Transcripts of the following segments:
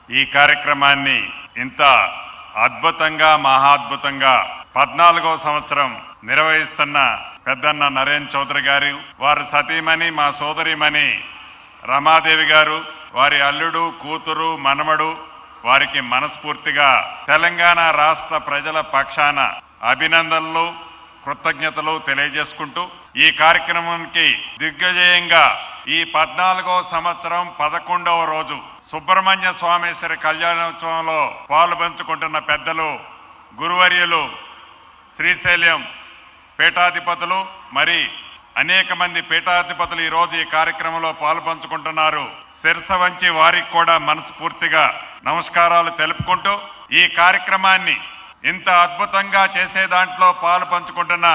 ఈ కార్యక్రమాన్ని ఇంత అద్భుతంగా మహాద్భుతంగా 14వ సంవత్సరం నిర్వహిస్తున్న పెద్దన్న నరేన్ చౌదరి గారు, వారి సతీమణి మా సోదరిమణి రమాదేవి గారు, వారి అల్లుడు, కూతురు, మనమడు, వారికి మనస్ఫూర్తిగా తెలంగాణ రాష్ట్ర ప్రజల పక్షాన అభినందనలు, కృతజ్ఞతలు తెలియజేసుకుంటూ ఈ కార్యక్రమానికి దిగ్విజయంగా ఈ 14వ సంవత్సరం 11వ రోజు సుబ్రహ్మణ్య స్వామేశ్వరి కళ్యాణోత్సవంలో పాలు పంచుకుంటున్న పెద్దలు, గురువర్యులు, శ్రీశైలం పీఠాధిపతులు, మరి అనేక మంది పీఠాధిపతులు ఈరోజు ఈ కార్యక్రమంలో పాలు పంచుకుంటున్నారు. శిరస వంచి వారికి కూడా మనస్ఫూర్తిగా నమస్కారాలు తెలుపుకుంటూ ఈ కార్యక్రమాన్ని ఇంత అద్భుతంగా చేసే దాంట్లో పాలు పంచుకుంటున్న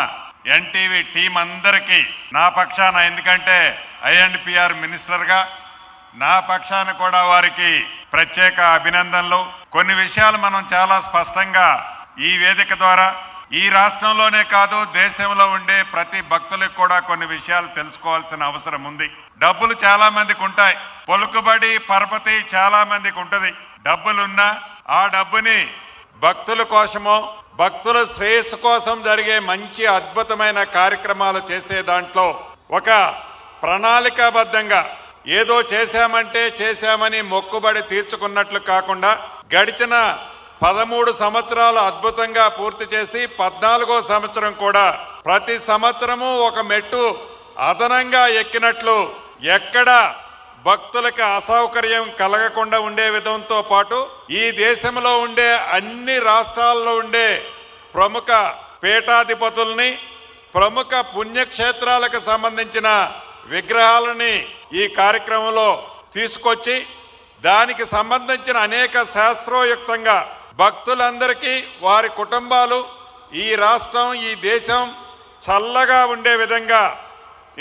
ఎన్టీవీ టీం అందరికీ నా పక్షాన, ఎందుకంటే ఐఎండ్పిఆర్ మినిస్టర్గా నా పక్షాన కూడా వారికి ప్రత్యేక అభినందనలు. కొన్ని విషయాలు మనం చాలా స్పష్టంగా ఈ వేదిక ద్వారా ఈ రాష్ట్రంలోనే కాదు దేశంలో ఉండే ప్రతి భక్తులకు కూడా కొన్ని విషయాలు తెలుసుకోవాల్సిన అవసరం ఉంది. డబ్బులు చాలా మందికి ఉంటాయి, పలుకుబడి పరపతి చాలా మందికి ఉంటుంది. డబ్బులున్నా ఆ డబ్బుని భక్తుల కోసమో భక్తుల శ్రేయస్సు కోసం జరిగే మంచి అద్భుతమైన కార్యక్రమాలు చేసే దాంట్లో ఒక ప్రణాళికాబద్ధంగా ఏదో చేశామని మొక్కుబడి తీర్చుకున్నట్లు కాకుండా గడిచిన 13 సంవత్సరాలు అద్భుతంగా పూర్తి చేసి 14వ సంవత్సరం కూడా ప్రతి సంవత్సరము ఒక మెట్టు అదనంగా ఎక్కినట్లు ఎక్కడ భక్తులకు అసౌకర్యం కలగకుండా ఉండే విధంతో పాటు ఈ దేశంలో ఉండే అన్ని రాష్ట్రాల్లో ఉండే ప్రముఖ పీఠాధిపతుల్ని, ప్రముఖ పుణ్యక్షేత్రాలకు సంబంధించిన విగ్రహాలని ఈ కార్యక్రమంలో తీసుకొచ్చి దానికి సంబంధించిన అనేక శాస్త్రోయుక్తంగా భక్తులందరికీ వారి కుటుంబాలు, ఈ రాష్ట్రం, ఈ దేశం చల్లగా ఉండే విధంగా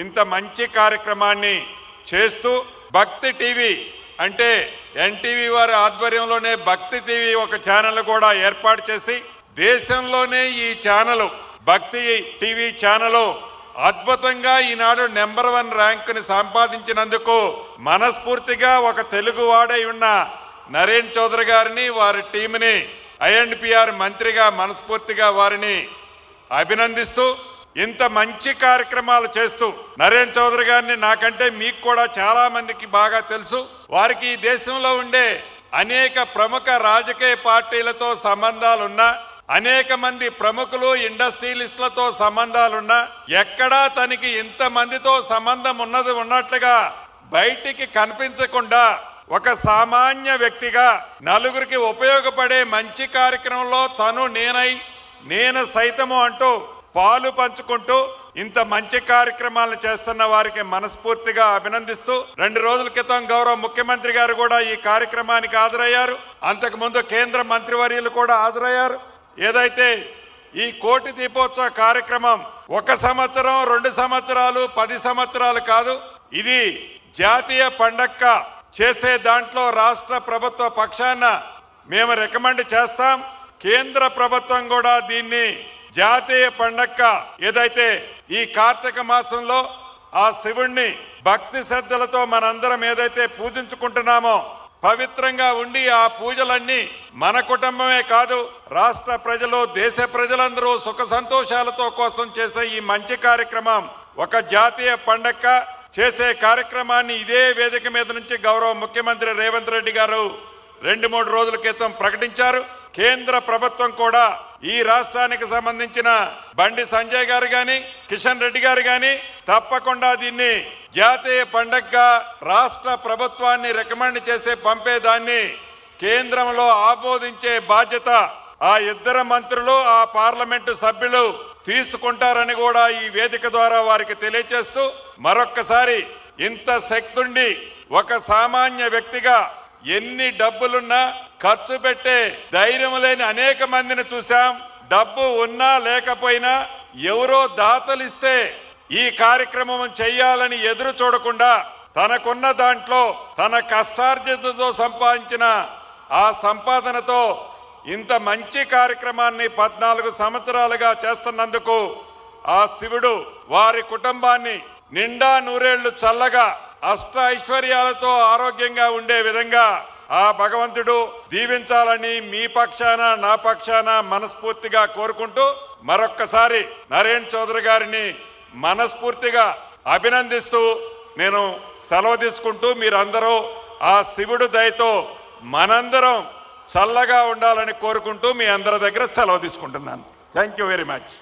ఇంత మంచి కార్యక్రమాన్ని చేస్తూ భక్తి టీవీ అంటే ఎన్టీవీ వారి ఆధ్వర్యంలోనే భక్తి టీవీ ఒక ఛానల్ కూడా ఏర్పాటు చేసి దేశంలోనే ఈ ఛానల్ భక్తి టీవీ ఛానల్ అద్భుతంగా ఈనాడు నెంబర్ 1 ర్యాంకుని సంపాదించినందుకు మనస్ఫూర్తిగా ఒక తెలుగువాడై ఉన్న నరేన్ చౌదరి గారిని, వారి టీంని, ఐఎండ్పిఆర్ మంత్రిగా మనస్ఫూర్తిగా వారిని అభినందిస్తూ ఇంత మంచి కార్యక్రమాలు చేస్తూ నరేన్ చౌదరి గారిని నాకంటే మీకు కూడా చాలా మందికి బాగా తెలుసు. వారికి ఈ దేశంలో ఉండే అనేక ప్రముఖ రాజకీయ పార్టీలతో సంబంధాలున్నా, అనేక మంది ప్రముఖులు ఇండస్ట్రియలిస్టులతో సంబంధాలున్నా, ఎక్కడా తనకి ఇంత మందితో సంబంధం ఉన్నట్లుగా బయటికి కనిపించకుండా ఒక సామాన్య వ్యక్తిగా నలుగురికి ఉపయోగపడే మంచి కార్యక్రమంలో తను నేను సైతము అంటూ పాలు పంచుకుంటూ ఇంత మంచి కార్యక్రమాలను చేస్తున్న వారికి మనస్ఫూర్తిగా అభినందిస్తూ 2 రోజుల క్రితం గౌరవ ముఖ్యమంత్రి గారు కూడా ఈ కార్యక్రమానికి హాజరయ్యారు. అంతకుముందు కేంద్ర మంత్రివర్యులు కూడా హాజరయ్యారు. ఏదైతే ఈ కోటి దీపోత్సవ కార్యక్రమం 1 సంవత్సరం, 2 సంవత్సరాలు, 10 సంవత్సరాలు కాదు, ఇది జాతీయ పండగ చేసే దాంట్లో రాష్ట్ర ప్రభుత్వ పక్షాన మేము రికమెండ్ చేస్తాం. కేంద్ర ప్రభుత్వం కూడా దీన్ని జాతీయ పండగ ఏదైతే ఈ కార్తీక మాసంలో ఆ శివుణ్ణి భక్తి శ్రద్ధలతో మనందరం ఏదైతే పూజించుకుంటున్నామో పవిత్రంగా ఉండి ఆ పూజలన్నీ మన కుటుంబమే కాదు రాష్ట్ర ప్రజలు, దేశ ప్రజలందరూ సుఖ సంతోషాలతో కోసం చేసే ఈ మంచి కార్యక్రమం ఒక జాతీయ పండగ చేసే కార్యక్రమాన్ని ఇదే వేదిక మీద నుంచి గౌరవ ముఖ్యమంత్రి రేవంత్ రెడ్డి గారు 2-3 రోజుల క్రితం ప్రకటించారు. కేంద్ర ప్రభుత్వం కూడా ఈ రాష్ట్రానికి సంబంధించిన బండి సంజయ్ గారు గాని, కిషన్ రెడ్డి గారు గాని తప్పకుండా దీన్ని జాతీయ పండగగా రాష్ట్ర ప్రభుత్వాన్ని రికమెండ్ చేసే పంపేదాన్ని కేంద్రంలో ఆమోదించే బాధ్యత ఆ 2 మంత్రులు, ఆ పార్లమెంటు సభ్యులు తీసుకుంటారని కూడా ఈ వేదిక ద్వారా వారికి తెలియజేస్తూ మరొక్కసారి ఇంత శక్తుండి ఒక సామాన్య వ్యక్తిగా ఎన్ని డబ్బులున్నా ఖర్చు పెట్టే ధైర్యం లేని అనేక మందిని చూసాం. డబ్బు ఉన్నా లేకపోయినా ఎవరో దాతలిస్తే ఈ కార్యక్రమం చెయ్యాలని ఎదురు చూడకుండా తనకున్న దాంట్లో తన కష్టార్జితంతో సంపాదించిన ఆ సంపాదనతో ఇంత మంచి కార్యక్రమాన్ని 14 సంవత్సరాలుగా చేస్తున్నందుకు ఆ శివుడు వారి కుటుంబాన్ని నిండా నూరేళ్లు చల్లగా అష్ట ఐశ్వర్యాలతో ఆరోగ్యంగా ఉండే విధంగా ఆ భగవంతుడు దీవించాలని మీ పక్షాన నా పక్షాన మనస్ఫూర్తిగా కోరుకుంటూ మరొక్కసారి నరేన్ చౌదరి గారిని మనస్ఫూర్తిగా అభినందిస్తూ నేను సెలవు తీసుకుంటూ మీరందరూ ఆ శివుడు దయతో మనందరం చల్లగా ఉండాలని కోరుకుంటూ మీ అందరి దగ్గర సెలవు తీసుకుంటున్నాను. Thank you very much.